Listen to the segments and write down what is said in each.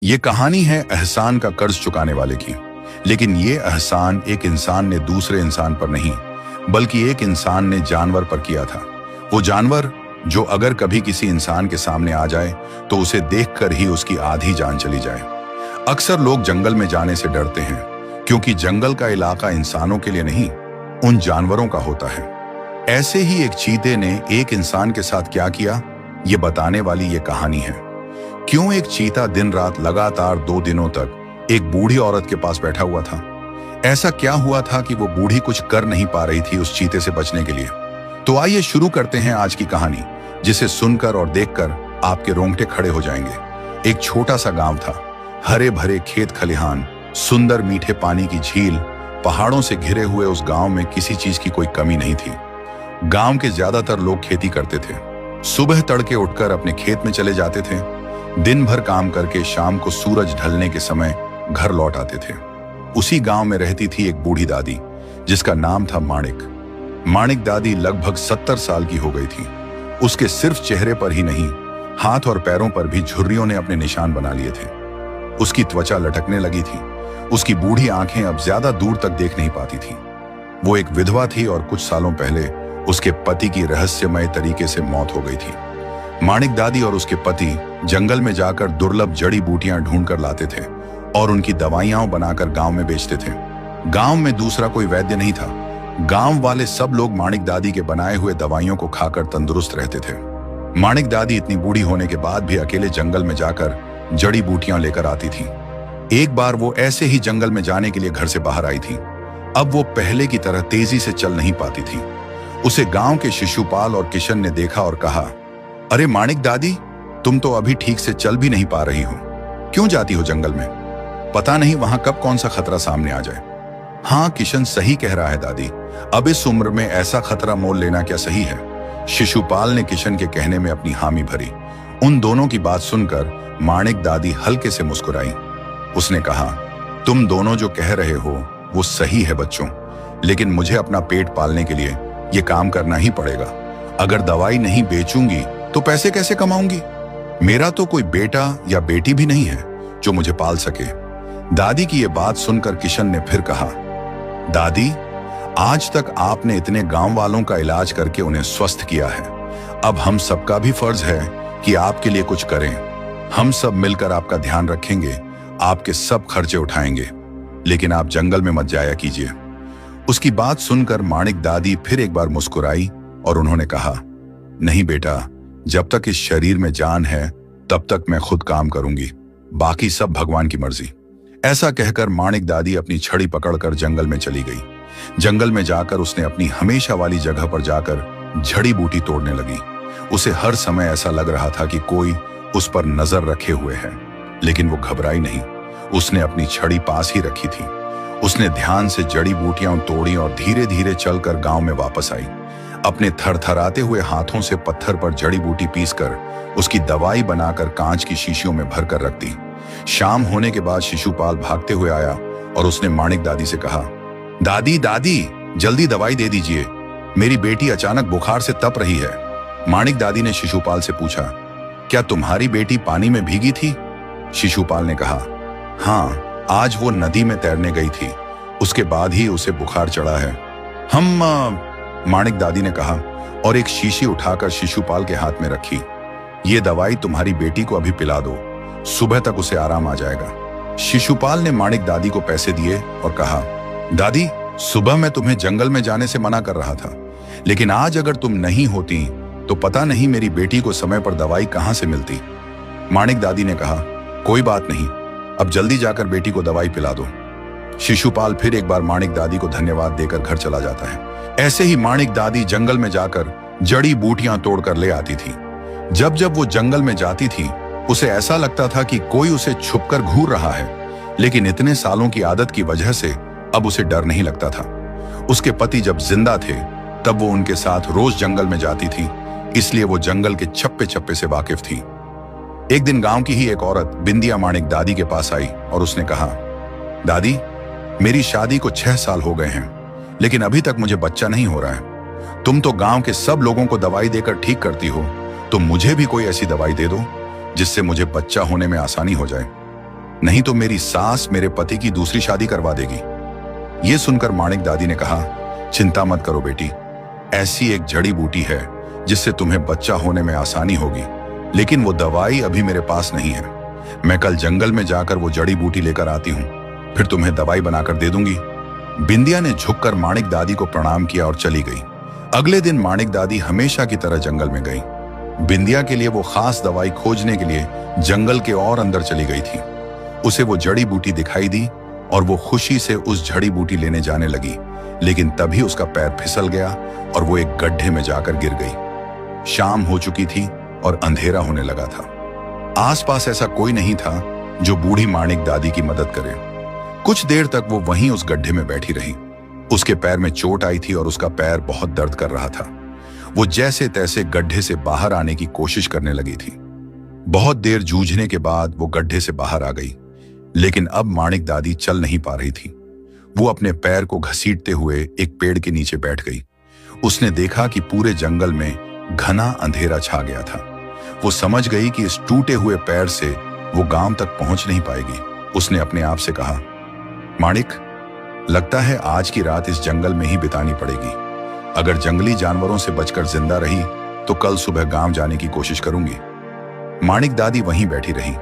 ये कहानी है एहसान का कर्ज चुकाने वाले की। लेकिन ये एहसान एक इंसान ने दूसरे इंसान पर नहीं, बल्कि एक इंसान ने जानवर पर किया था। वो जानवर जो अगर कभी किसी इंसान के सामने आ जाए तो उसे देखकर ही उसकी आधी जान चली जाए। अक्सर लोग जंगल में जाने से डरते हैं क्योंकि जंगल का इलाका इंसानों के लिए नहीं, उन जानवरों का होता है। ऐसे ही एक चीते ने एक इंसान के साथ क्या किया, ये बताने वाली ये कहानी है। क्यों एक चीता दिन रात लगातार 2 दिनों तक एक बूढ़ी औरत के पास बैठा हुआ था। ऐसा क्या हुआ था कि वो बूढ़ी कुछ कर नहीं पा रही थी उस चीते से बचने के लिए। तो आइए शुरू करते हैं आज की कहानी, जिसे सुनकर और देखकर आपके रोंगटे खड़े हो जाएंगे। एक छोटा सा गांव था, हरे भरे खेत खलिहान, सुंदर मीठे पानी की झील, पहाड़ों से घिरे हुए उस गांव में किसी चीज की कोई कमी नहीं थी। गांव के ज्यादातर लोग खेती करते थे। सुबह तड़के उठकर अपने खेत में चले जाते थे, दिन भर काम करके शाम को सूरज ढलने के समय घर लौट आते थे। उसी गांव में रहती थी एक बूढ़ी दादी, जिसका नाम था माणिक। माणिक दादी लगभग 70 साल की हो गई थी। उसके सिर्फ चेहरे पर ही नहीं, हाथ और पैरों पर भी झुर्रियों ने अपने निशान बना लिए थे। उसकी त्वचा लटकने लगी थी। उसकी बूढ़ी आंखें अब ज्यादा दूर तक देख नहीं पाती थी। वो एक विधवा थी और कुछ सालों पहले उसके पति की रहस्यमय तरीके से मौत हो गई थी। माणिक दादी और उसके पति जंगल में जाकर दुर्लभ जड़ी बूटियां ढूंढ कर लाते थे और उनकी दवाइयां बनाकर गांव में बेचते थे। गांव में दूसरा कोई वैद्य नहीं था। गांव वाले सब लोग माणिक दादी के बनाए हुए दवाइयों को खाकर तंदुरुस्त रहते थे। माणिक दादी इतनी बूढ़ी होने के बाद भी अकेले जंगल में जाकर जड़ी बूटियां लेकर आती थी। एक बार वो ऐसे ही जंगल में जाने के लिए घर से बाहर आई थी। अब वो पहले की तरह तेजी से चल नहीं पाती थी। उसे गांव के शिशुपाल और किशन ने देखा और कहा, अरे माणिक दादी, तुम तो अभी ठीक से चल भी नहीं पा रही हो। क्यों जाती हो जंगल में? पता नहीं वहां कब कौन सा खतरा सामने आ जाए। हाँ, किशन सही कह रहा है दादी, अब इस उम्र में ऐसा खतरा मोल लेना क्या सही है। शिशुपाल ने किशन के कहने में अपनी हामी भरी। उन दोनों की बात सुनकर माणिक दादी हल्के से मुस्कुराई। उसने कहा, तुम दोनों जो कह रहे हो वो सही है बच्चों, लेकिन मुझे अपना पेट पालने के लिए ये काम करना ही पड़ेगा। अगर दवाई नहीं बेचूंगी तो पैसे कैसे कमाऊंगी? मेरा तो कोई बेटा या बेटी भी नहीं है जो मुझे पाल सके। दादी की ये बात सुनकर किशन ने फिर कहा, दादी, आज तक आपने इतने गांव वालों का इलाज करके उन्हें स्वस्थ किया है। अब हम सबका भी फर्ज है कि आपके लिए कुछ करें। हम सब मिलकर आपका ध्यान रखेंगे, आपके सब खर्चे उठाएंगे, लेकिन आप जंगल में मत जाया कीजिए। उसकी बात सुनकर माणिक दादी फिर एक बार मुस्कुराई और उन्होंने कहा, नहीं बेटा, जब तक इस शरीर में जान है तब तक मैं खुद काम करूंगी, बाकी सब भगवान की मर्जी। ऐसा कहकर माणिक दादी अपनी छड़ी पकड़कर जंगल में चली गई। जंगल में जाकर उसने अपनी हमेशा वाली जगह पर जाकर जड़ी बूटी तोड़ने लगी। उसे हर समय ऐसा लग रहा था कि कोई उस पर नजर रखे हुए है, लेकिन वो घबराई नहीं। उसने अपनी छड़ी पास ही रखी थी। उसने ध्यान से जड़ी बूटियां तोड़ी और धीरे धीरे चलकर गांव में वापस आई। अपने थरथराते हुए हाथों से पत्थर पर जड़ी बूटी पीसकर उसकी दवाई बनाकर कांच की शीशियों में भरकर रख दी। शाम होने के बाद शिशुपाल भागते हुए आया और उसने माणिक दादी से कहा, दादी दादी, जल्दी दवाई दे दीजिए, मेरी बेटी अचानक बुखार से तप रही है। माणिक दादी ने शिशुपाल से पूछा, क्या तुम्हारी बेटी पानी में भीगी थी? शिशुपाल ने कहा, हाँ, आज वो नदी में तैरने गई थी, उसके बाद ही उसे बुखार चढ़ा है। माणिक दादी ने कहा और एक शीशी उठाकर शिशुपाल के हाथ में रखी। ये दवाई तुम्हारी बेटी को अभी पिला दो, सुबह तक उसे आराम आ जाएगा। शिशुपाल ने माणिक दादी को पैसे दिए और कहा, दादी, सुबह मैं तुम्हें जंगल में जाने से मना कर रहा था, लेकिन आज अगर तुम नहीं होती तो पता नहीं मेरी बेटी को समय पर दवाई कहां से मिलती। माणिक दादी ने कहा, कोई बात नहीं, अब जल्दी जाकर बेटी को दवाई पिला दो। शिशुपाल फिर एक बार माणिक दादी को धन्यवाद देकर घर चला जाता है। ऐसे ही माणिक दादी जंगल में जाकर जड़ी बूटियां तोड़कर ले आती थी। जब जब वो जंगल में जाती थी, उसे ऐसा लगता था कि कोई उसे छुपकर घूर रहा है, लेकिन इतने सालों की आदत की वजह से अब उसे डर नहीं लगता था। उसके पति जब जिंदा थे तब वो उनके साथ रोज जंगल में जाती थी, इसलिए वो जंगल के छप्पे छप्पे से वाकिफ थी। एक दिन गांव की ही एक औरत बिंदिया माणिक दादी के पास आई और उसने कहा, दादी, मेरी शादी को 6 साल हो गए हैं, लेकिन अभी तक मुझे बच्चा नहीं हो रहा है। तुम तो गांव के सब लोगों को दवाई देकर ठीक करती हो, तो मुझे भी कोई ऐसी दवाई दे दो जिससे मुझे बच्चा होने में आसानी हो जाए। नहीं तो मेरी सास मेरे पति की दूसरी शादी करवा देगी। ये सुनकर माणिक दादी ने कहा, चिंता मत करो बेटी, ऐसी एक जड़ी बूटी है जिससे तुम्हें बच्चा होने में आसानी होगी, लेकिन वो दवाई अभी मेरे पास नहीं है। मैं कल जंगल में जाकर वो जड़ी बूटी लेकर आती हूँ, फिर तुम्हें दवाई बनाकर दे दूंगी। बिंदिया ने झुककर माणिक दादी को प्रणाम किया और चली गई। अगले दिन माणिक दादी हमेशा की तरह जंगल में गई। बिंदिया के लिए वो खास दवाई खोजने के लिए जंगल के और अंदर चली गई थी। उसे वो जड़ी बूटी दिखाई दी और वो खुशी से उस जड़ी बूटी लेने जाने लगी, लेकिन तभी उसका पैर फिसल गया और वो एक गड्ढे में जाकर गिर गई। शाम हो चुकी थी और अंधेरा होने लगा था। आसपास ऐसा कोई नहीं था जो बूढ़ी माणिक दादी की मदद करे। कुछ देर तक वो वहीं उस गड्ढे में बैठी रही। उसके पैर में चोट आई थी और उसका पैर बहुत दर्द कर रहा था। वो जैसे तैसे गड्ढे से बाहर आने की कोशिश करने लगी थी। बहुत देर जूझने के बाद वो गड्ढे से बाहर आ गई, लेकिन अब माणिक दादी चल नहीं पा रही थी। वो अपने पैर को घसीटते हुए एक पेड़ के नीचे बैठ गई। उसने देखा कि पूरे जंगल में घना अंधेरा छा गया था। वो समझ गई कि इस टूटे हुए पैर से वो गांव तक पहुंच नहीं पाएगी। उसने अपने आप से कहा, माणिक, लगता है आज की रात इस जंगल में ही बितानी पड़ेगी। अगर जंगली जानवरों से बचकर जिंदा रही तो कल सुबह गांव जाने की कोशिश करूंगी। माणिक दादी वहीं बैठी रही।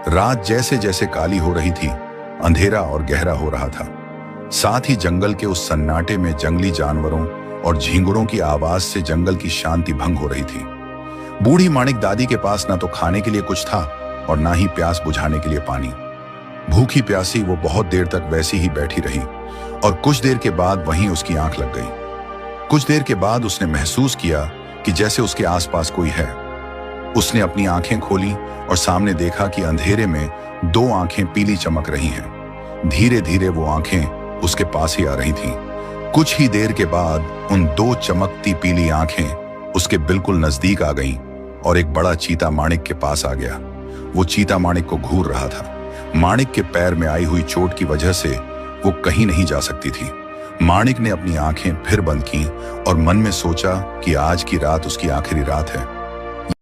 रात जैसे जैसे काली हो रही थी, अंधेरा और गहरा हो रहा था। साथ ही जंगल के उस सन्नाटे में जंगली जानवरों और झींगुरों की आवाज से जंगल की शांति भंग हो रही थी। बूढ़ी माणिक दादी के पास ना तो खाने के लिए कुछ था और ना ही प्यास बुझाने के लिए पानी। भूखी प्यासी वो बहुत देर तक वैसी ही बैठी रही और कुछ देर के बाद वहीं उसकी आंख लग गई। कुछ देर के बाद उसने महसूस किया कि जैसे उसके आसपास कोई है। उसने अपनी आंखें खोली और सामने देखा कि अंधेरे में दो आंखें पीली चमक रही हैं। धीरे धीरे वो आंखें उसके पास ही आ रही थीं। कुछ ही देर के बाद उन दो चमकती पीली आंखें उसके बिल्कुल नजदीक आ गईं और एक बड़ा चीता माणिक के पास आ गया। वो चीता माणिक को घूर रहा था। माणिक के पैर में आई हुई चोट की वजह से वो कहीं नहीं जा सकती थी। माणिक ने अपनी आंखें फिर बंद की और मन में सोचा कि आज की रात उसकी आखिरी रात है।